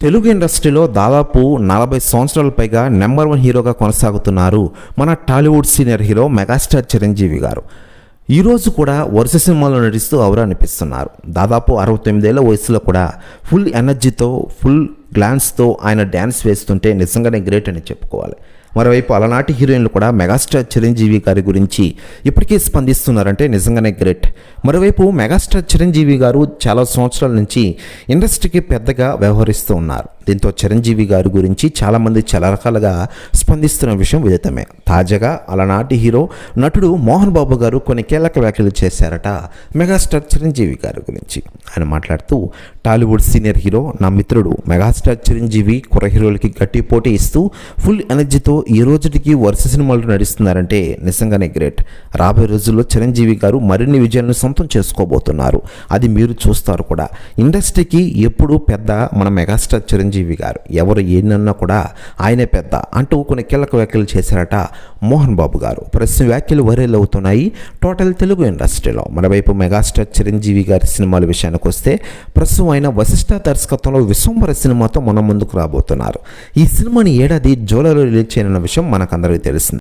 తెలుగు ఇండస్ట్రీలో దాదాపు 40 సంవత్సరాల పైగా నెంబర్ 1 హీరోగా కొనసాగుతున్నారు మన Tollywood senior hero megastar Chiranjeevi గారు. ఈరోజు కూడా వరుస సినిమాల్లో నటిస్తూ ఔరా అనిపిస్తున్నారు. దాదాపు 69 ఏళ్ల వయసులో కూడా ఫుల్ ఎనర్జీతో ఫుల్ గ్లాన్స్తో ఆయన డ్యాన్స్ వేస్తుంటే నిజంగానే గ్రేట్ అని చెప్పుకోవాలి. మరోవైపు అలనాటి హీరోయిన్లు కూడా మెగాస్టార్ చిరంజీవి గారి గురించి ఇప్పటికీ స్పందిస్తున్నారంటే నిజంగానే గ్రేట్. మరోవైపు మెగాస్టార్ చిరంజీవి గారు చాలా సంవత్సరాల నుంచి ఇండస్ట్రీకి పెద్దగా వ్యవహరిస్తూ ఉన్నారు. దీంతో చిరంజీవి గారి గురించి చాలామంది చాలా రకాలుగా స్పందిస్తున్న విషయం విదితమే. తాజాగా అలనాటి హీరో నటుడు మోహన్ బాబు గారు కొన్ని కీలక వ్యాఖ్యలు చేశారట మెగాస్టార్ చిరంజీవి గారి గురించి. ఆయన మాట్లాడుతూ, టాలీవుడ్ సీనియర్ హీరో నా మిత్రుడు మెగాస్టార్ చిరంజీవి కుర్ర హీరోలకి గట్టి పోటీ ఇస్తూ ఫుల్ ఎనర్జీతో ఈ రోజుకి వరుస సినిమాలు నడుస్తున్నారంటే నిజంగానే గ్రేట్. రాబోయే రోజుల్లో చిరంజీవి గారు మరిన్ని విజయాలను సొంతం చేసుకోబోతున్నారు. అది మీరు చూస్తారు కూడా. ఇండస్ట్రీకి ఎప్పుడూ పెద్ద మన మెగాస్టార్ చిరంజీవి గారు. ఎవరు ఏనన్నా కూడా ఆయనే పెద్ద అంటూ కొన్ని కీలక వ్యాఖ్యలు చేశారట మోహన్ బాబు గారు. ప్రస్తుత వ్యాఖ్యలు వైరల్ అవుతున్నాయి టోటల్ తెలుగు ఇండస్ట్రీలో. మరోవైపు మెగాస్టార్ చిరంజీవి గారి సినిమాల విషయానికి వస్తే ప్రస్తుతం ఆయన వశిష్ఠ దర్శకత్వంలో విశ్వంబర సినిమాతో మన ముందుకు రాబోతున్నారు. ఈ సినిమాని ఏడాది జూలైలో రిలీజ్ చేయనున్న విషయం మనకందరికీ తెలిసింది.